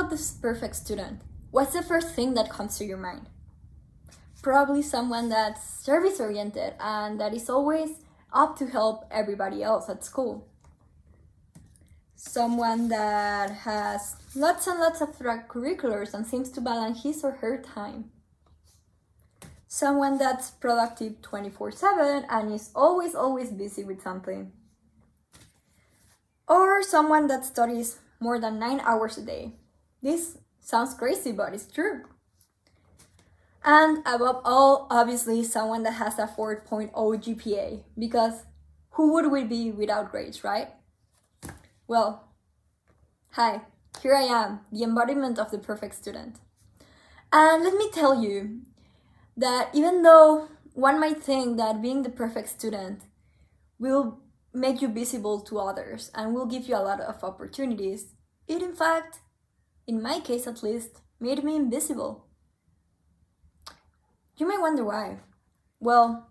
about this perfect student, what's the first thing that comes to your mind? Probably someone that's service-oriented and that is always up to help everybody else at school. Someone that has lots and lots of extracurriculars and seems to balance his or her time. Someone that's productive 24/7 and is always busy with something. Or someone that studies more than 9 hours a day. This sounds crazy, but it's true. And above all, obviously, someone that has a 4.0 GPA, because who would we be without grades, right? Well, hi, here I am, the embodiment of the perfect student. And let me tell you that even though one might think that being the perfect student will make you visible to others and will give you a lot of opportunities, it in fact, in my case at least, made me invisible. You may wonder why. Well,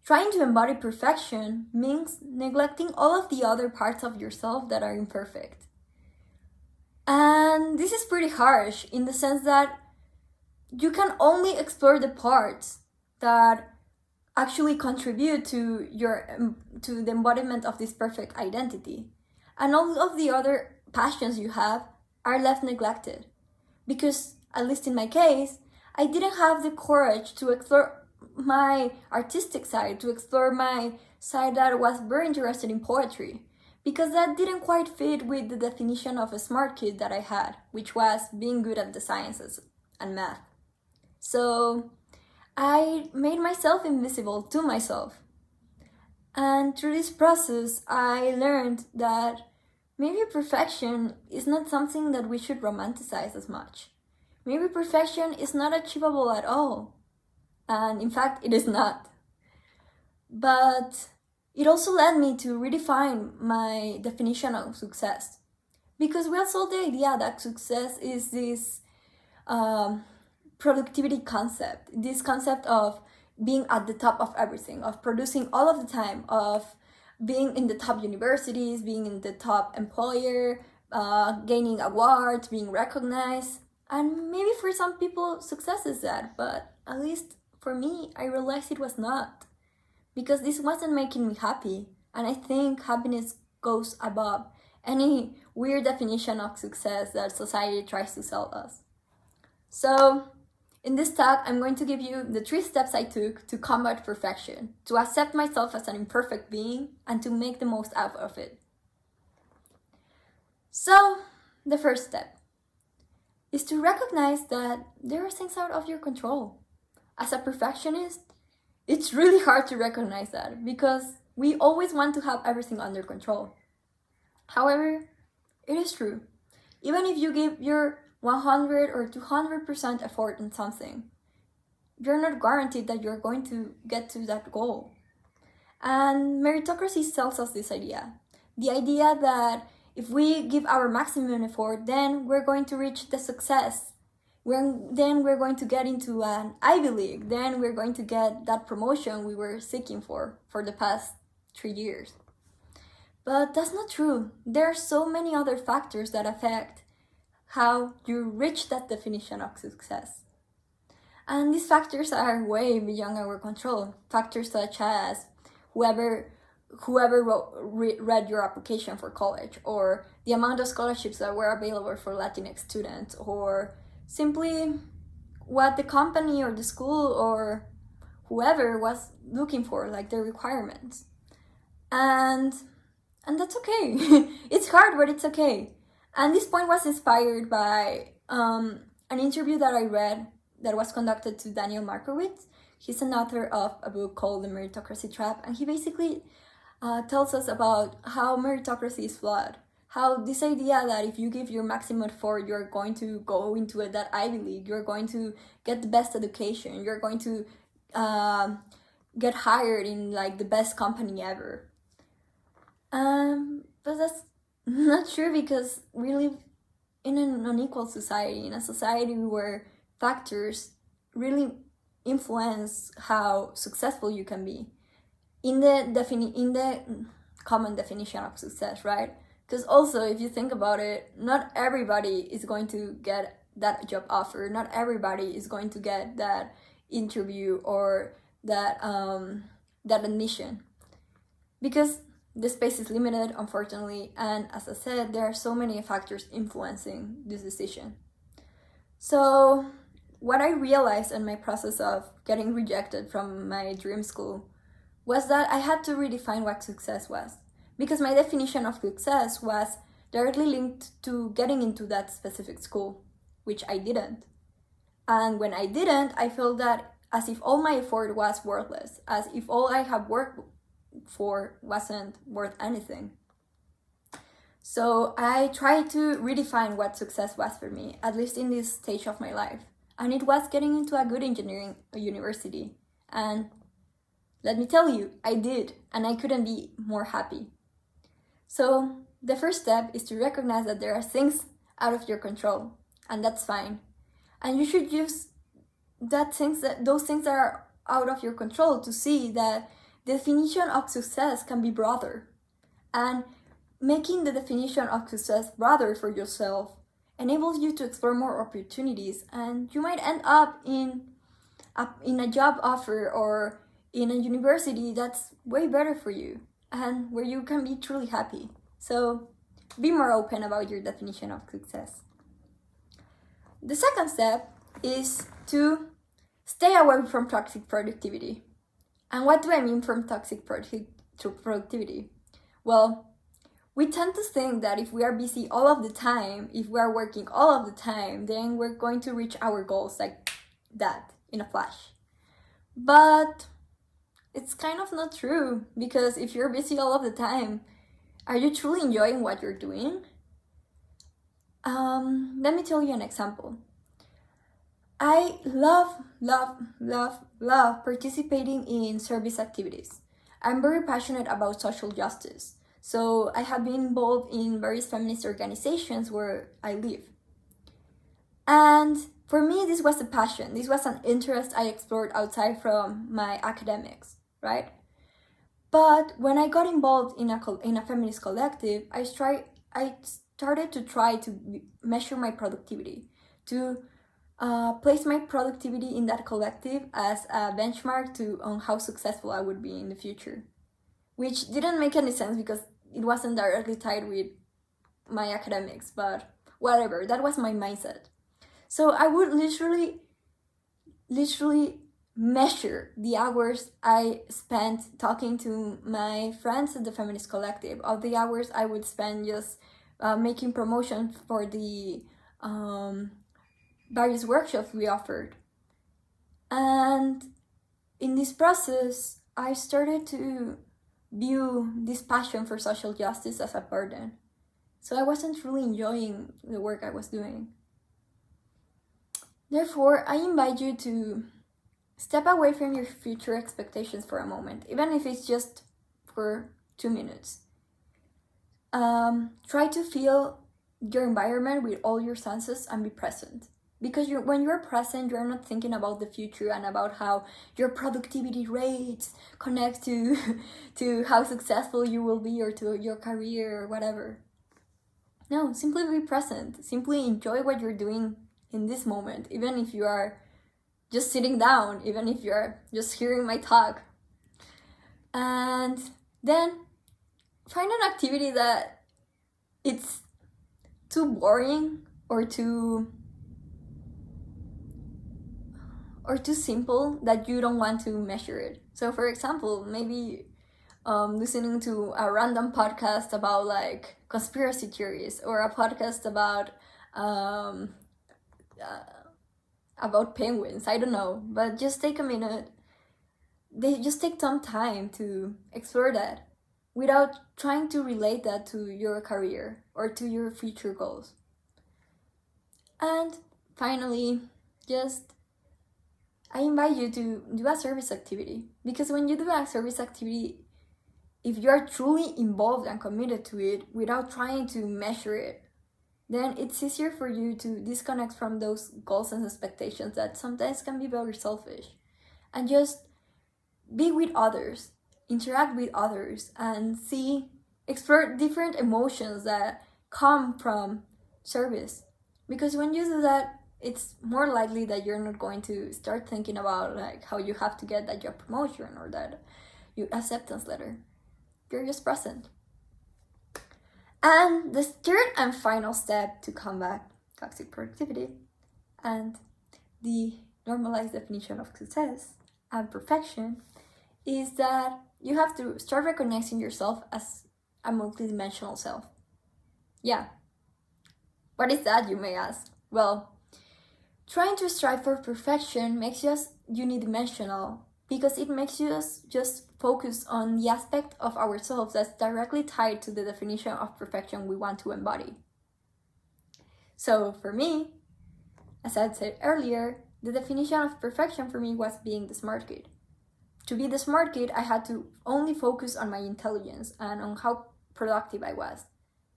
trying to embody perfection means neglecting all of the other parts of yourself that are imperfect. And this is pretty harsh in the sense that you can only explore the parts that actually contribute to the embodiment of this perfect identity. And all of the other passions you have are left neglected. Because, at least in my case, I didn't have the courage to explore my artistic side, to explore my side that was very interested in poetry, because that didn't quite fit with the definition of a smart kid that I had, which was being good at the sciences and math. So I made myself invisible to myself. And through this process, I learned that maybe perfection is not something that we should romanticize as much. Maybe perfection is not achievable at all. And in fact, it is not. But it also led me to redefine my definition of success. Because we have sold the idea that success is this productivity concept, this concept of being at the top of everything, of producing all of the time, of being in the top universities, being in the top employer, gaining awards, being recognized. And maybe for some people, success is that, but at least for me, I realized it was not. Because this wasn't making me happy. And I think happiness goes above any weird definition of success that society tries to sell us. So, in this talk, I'm going to give you the 3 steps I took to combat perfection, to accept myself as an imperfect being, and to make the most out of it. So, the first step is to recognize that there are things out of your control. As a perfectionist, it's really hard to recognize that because we always want to have everything under control. However, it is true. Even if you give your 100 or 200% effort in something, you're not guaranteed that you're going to get to that goal. And meritocracy sells us this idea. The idea that if we give our maximum effort, then we're going to reach the success. Then we're going to get into an Ivy League. Then we're going to get that promotion we were seeking for the past 3 years. But that's not true. There are so many other factors that affect how you reach that definition of success. And these factors are way beyond our control. Factors such as whoever read your application for college, or the amount of scholarships that were available for Latinx students, or simply what the company or the school or whoever was looking for, like their requirements. And that's okay. It's hard, but it's okay. And this point was inspired by an interview that I read that was conducted to Daniel Markowitz. He's an author of a book called The Meritocracy Trap, and he basically tells us about how meritocracy is flawed. How this idea that if you give your maximum effort, you're going to go into that Ivy League, you're going to get the best education, you're going to get hired in like the best company ever. But that's not true, because we live in an unequal society, in a society where factors really influence how successful you can be. In the common definition of success, right? Because also, if you think about it, not everybody is going to get that job offer. Not everybody is going to get that interview or that admission. Because the space is limited, unfortunately, and as I said, there are so many factors influencing this decision. So what I realized in my process of getting rejected from my dream school was that I had to redefine what success was. Because my definition of success was directly linked to getting into that specific school, which I didn't. And when I didn't, I felt that as if all my effort was worthless, as if all I have worked for wasn't worth anything. So I tried to redefine what success was for me, at least in this stage of my life. And it was getting into a good engineering university. And let me tell you, I did, and I couldn't be more happy. So the first step is to recognize that there are things out of your control, and that's fine. And you should use those things that are out of your control to see that the definition of success can be broader. And making the definition of success broader for yourself enables you to explore more opportunities, and you might end up in a job offer or in a university that's way better for you and where you can be truly happy. So be more open about your definition of success. The second step is to stay away from toxic productivity. And what do I mean from toxic productivity? Well, we tend to think that if we are busy all of the time, if we are working all of the time, then we're going to reach our goals like that in a flash. But it's kind of not true, because if you're busy all of the time, are you truly enjoying what you're doing? Let me tell you an example. I love participating in service activities. I'm very passionate about social justice. So I have been involved in various feminist organizations where I live. And for me, this was a passion. This was an interest I explored outside from my academics, right? But when I got involved in a feminist collective, I started to try to measure my productivity, to place my productivity in that collective as a benchmark on how successful I would be in the future, which didn't make any sense because it wasn't directly tied with my academics, but whatever, that was my mindset. So I would literally measure the hours I spent talking to my friends at the feminist collective, of the hours I would spend just making promotion for the various workshops we offered. And in this process, I started to view this passion for social justice as a burden. So I wasn't really enjoying the work I was doing. Therefore, I invite you to step away from your future expectations for a moment, even if it's just for 2 minutes. Try to feel your environment with all your senses and be present. Because when you're present, you're not thinking about the future and about how your productivity rates connect to how successful you will be or to your career or whatever. No, simply be present. Simply enjoy what you're doing in this moment, even if you are just sitting down, even if you're just hearing my talk. And then find an activity that it's too boring or too simple that you don't want to measure it. So for example, maybe listening to a random podcast about like conspiracy theories, or a podcast about penguins, I don't know, but just take a minute. Just take some time to explore that without trying to relate that to your career or to your future goals. And finally, I invite you to do a service activity, because when you do a service activity, if you are truly involved and committed to it without trying to measure it, then it's easier for you to disconnect from those goals and expectations that sometimes can be very selfish, and just be with others, interact with others, and see explore different emotions that come from service. Because when you do that, it's more likely that you're not going to start thinking about like how you have to get that job promotion or that your acceptance letter. You're just present. And the third and final step to combat toxic productivity and the normalized definition of success and perfection is that you have to start recognizing yourself as a multidimensional self. Yeah. What is that, you may ask? Well, trying to strive for perfection makes us unidimensional because it makes us just focus on the aspect of ourselves that's directly tied to the definition of perfection we want to embody. So for me, as I said earlier, the definition of perfection for me was being the smart kid. To be the smart kid, I had to only focus on my intelligence and on how productive I was.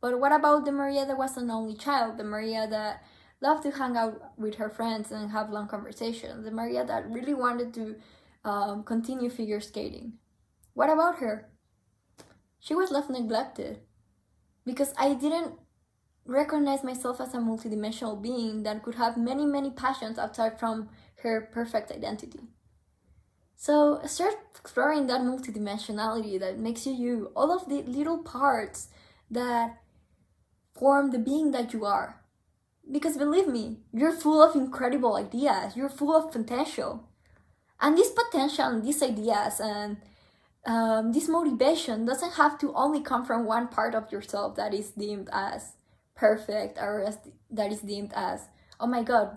But what about the Maria that was an only child, the Maria that loved to hang out with her friends and have long conversations, the Maria that really wanted to continue figure skating? What about her? She was left neglected because I didn't recognize myself as a multidimensional being that could have many, many passions outside from her perfect identity. So start exploring that multidimensionality that makes you you, all of the little parts that form the being that you are. Because believe me, you're full of incredible ideas, you're full of potential. And this potential and these ideas and this motivation doesn't have to only come from one part of yourself that is deemed as perfect or that is deemed as, oh my god,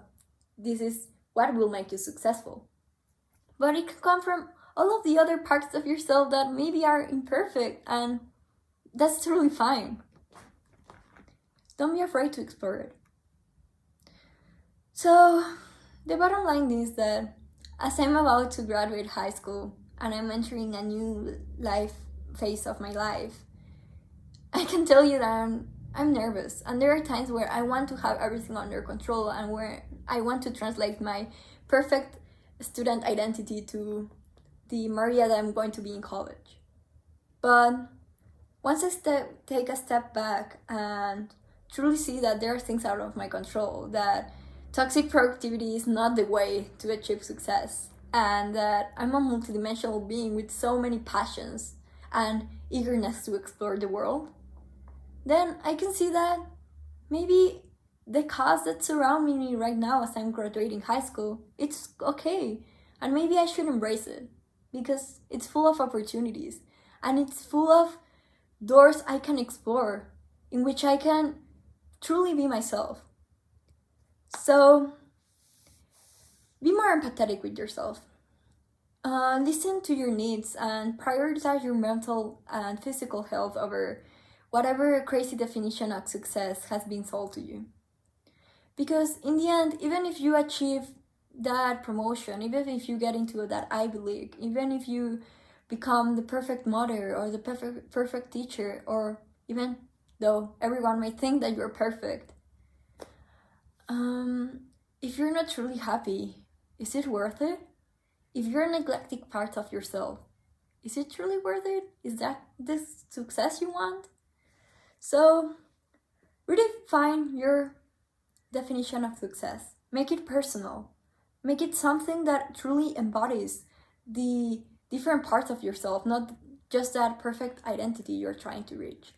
this is what will make you successful. But it can come from all of the other parts of yourself that maybe are imperfect, and that's totally fine. Don't be afraid to explore it. So, the bottom line is that as I'm about to graduate high school and I'm entering a new life phase of my life, I can tell you that I'm nervous, and there are times where I want to have everything under control and where I want to translate my perfect student identity to the Maria that I'm going to be in college. But once I take a step back and truly see that there are things out of my control, that toxic productivity is not the way to achieve success, and that I'm a multidimensional being with so many passions and eagerness to explore the world, then I can see that maybe the cause that surrounds me right now as I'm graduating high school, it's okay. And maybe I should embrace it because it's full of opportunities and it's full of doors I can explore in which I can truly be myself. So be more empathetic with yourself. Listen to your needs and prioritize your mental and physical health over whatever crazy definition of success has been sold to you. Because in the end, even if you achieve that promotion, even if you get into that Ivy League, even if you become the perfect mother or the perfect teacher, or even though everyone may think that you're perfect, if you're not truly happy, is it worth it? If you're neglecting parts of yourself, is it truly worth it? Is that the success you want? So, redefine your definition of success. Make it personal. Make it something that truly embodies the different parts of yourself, not just that perfect identity you're trying to reach.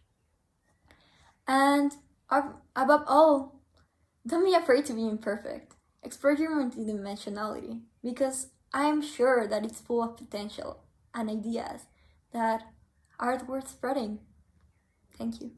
And above all, don't be afraid to be imperfect. Explore your multidimensionality, because I'm sure that it's full of potential and ideas that are worth spreading. Thank you.